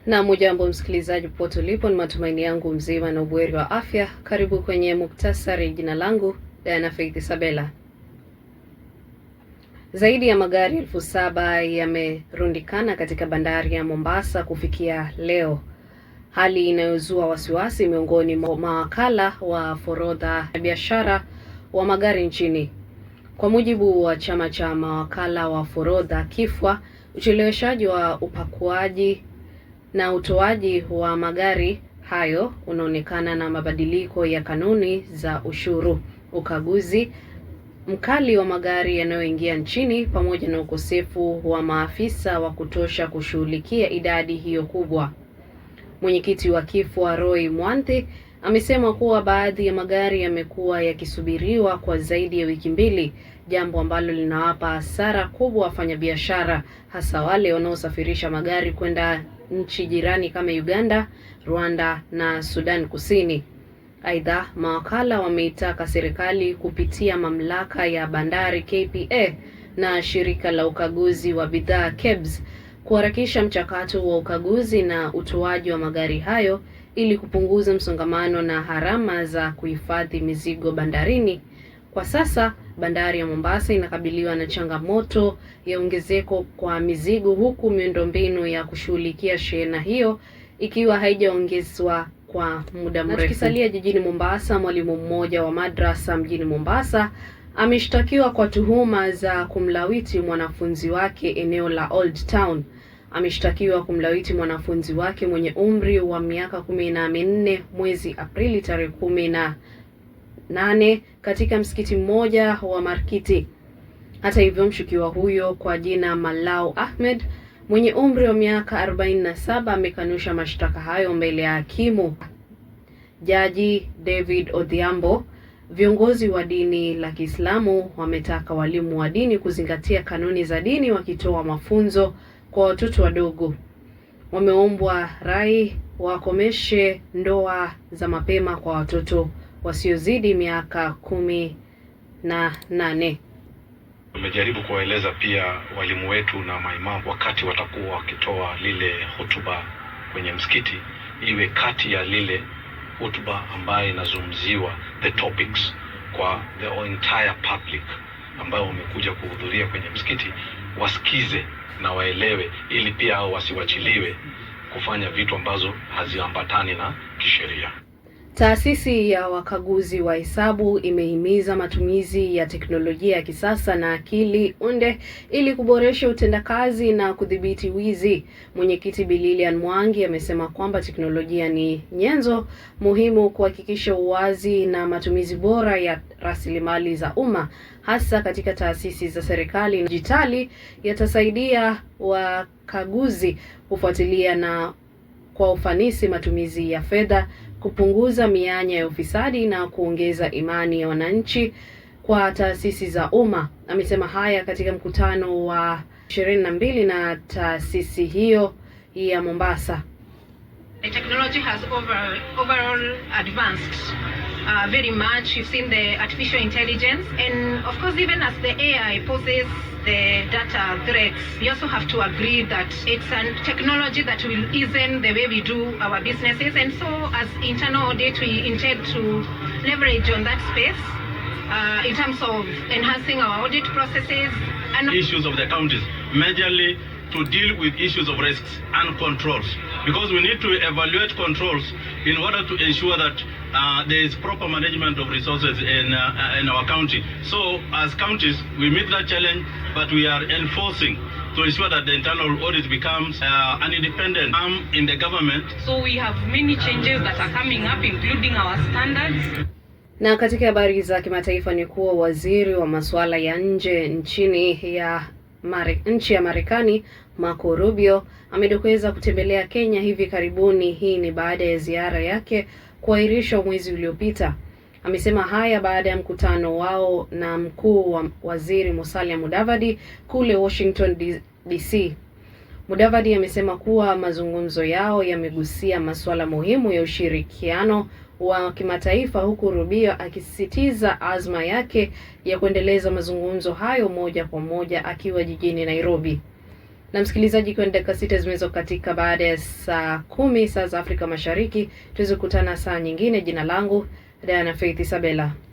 Na mujambo msikilizaji popote ulipo, ni matumaini yangu mzima na ubuheri wa afya. Karibu kwenye muktasari. Jina langu Diana Faith Isabella. Zaidi ya magari 7,000 yamerundikana katika bandari ya Mombasa kufikia leo, hali inayozua wasiwasi miongoni mwa mawakala wa forodha ya biashara wa magari nchini. Kwa mujibu wa chama cha mawakala wa forodha KIFWA, ucheleweshaji wa upakuaji na utoaji wa magari hayo unaonekana na mabadiliko ya kanuni za ushuru, ukaguzi mkali wa magari yanayoingia nchini, pamoja na ukosefu wa maafisa wa kutosha kushughulikia idadi hiyo kubwa. Mwenyekiti wa KIFWA Roy Mwanthi amesema kuwa baadhi ya magari yamekuwa yakisubiriwa kwa zaidi ya wiki mbili, jambo ambalo linawapa hasara kubwa wafanyabiashara, hasa wale wanaosafirisha magari kwenda nchi jirani kama Uganda, Rwanda na Sudan Kusini. Aidha, mawakala wameitaka serikali kupitia mamlaka ya bandari KPA na shirika la ukaguzi wa bidhaa KEBS kuharakisha mchakato wa ukaguzi na utoaji wa magari hayo ili kupunguza msongamano na gharama za kuhifadhi mizigo bandarini. Kwa sasa, bandari ya Mombasa inakabiliwa na changamoto ya ongezeko kwa mizigo, huku miundombinu ya kushughulikia shehena hiyo ikiwa haijaongezwa kwa muda mrefu. Tukisalia jijini Mombasa, mwalimu mmoja wa madrasa mjini Mombasa ameshtakiwa kwa tuhuma za kumlawiti mwanafunzi wake eneo la Old Town. Ameshtakiwa kumlawiti mwanafunzi wake mwenye umri wa miaka 14 mwezi Aprili tarehe 18 katika msikiti mmoja wa Markiti. Hata hivyo, mshukiwa huyo kwa jina Malau Ahmed mwenye umri wa miaka 47 amekanusha mashtaka hayo mbele ya hakimu Jaji David Odhiambo. Viongozi wa dini la Kiislamu wametaka walimu wa dini kuzingatia kanuni za dini wakitoa mafunzo kwa watoto wadogo. Wameombwa rai wakomeshe ndoa za mapema kwa watoto wasiozidi miaka 18. Tumejaribu kuwaeleza pia walimu wetu na maimamu wakati watakuwa wakitoa lile hotuba kwenye msikiti, iwe kati ya lile hotuba ambayo inazungumziwa the topics kwa the entire public ambao wamekuja kuhudhuria kwenye msikiti, wasikize na waelewe, ili pia hao wasiwachiliwe kufanya vitu ambazo haziambatani na kisheria. Taasisi ya wakaguzi wa hesabu imehimiza matumizi ya teknolojia ya kisasa na akili unde ili kuboresha utendakazi na kudhibiti wizi. Mwenyekiti Lilian Mwangi amesema kwamba teknolojia ni nyenzo muhimu kuhakikisha uwazi na matumizi bora ya rasilimali za umma, hasa katika taasisi za serikali. Dijitali yatasaidia wakaguzi kufuatilia na kwa ufanisi matumizi ya fedha, kupunguza mianya ya ufisadi na kuongeza imani ya wananchi kwa taasisi za umma. Amesema haya katika mkutano wa 22 na taasisi hiyo ya Mombasa. The technology has overall advanced very much. You've seen the artificial intelligence, and of course, even as the AI poses the data threats, we also have to agree that it's a technology that will ease the way we do our businesses. And so, as internal audit, we intend to leverage on that space in terms of enhancing our audit processes and issues of the counties, majorly to deal with issues of risks and controls, because we need to evaluate controls in order to ensure that there is proper management of resources in our county. So as counties, we meet that challenge, but we are enforcing to ensure that the internal audit becomes an independent arm in the government. So we have many changes that are coming up, including our standards. Na katika habari za kimataifa ni kuwa waziri wa masuala ya nje nchi ya Marekani Marco Rubio amedokeza kutembelea Kenya hivi karibuni. Hii ni baada ya ziara yake kuahirishwa mwezi uliopita. Amesema haya baada ya mkutano wao na mkuu wa waziri Musalia Mudavadi kule Washington DC. Mudavadi amesema kuwa mazungumzo yao yamegusia masuala muhimu ya ushirikiano wa kimataifa, huku Rubio akisisitiza azma yake ya kuendeleza mazungumzo hayo moja kwa moja akiwa jijini Nairobi. Na msikilizaji, kwa dakika 6 zimezo katika baada ya saa 10 saa za Afrika Mashariki, tuweze kukutana saa nyingine. Jina langu Diana Faith Isabella.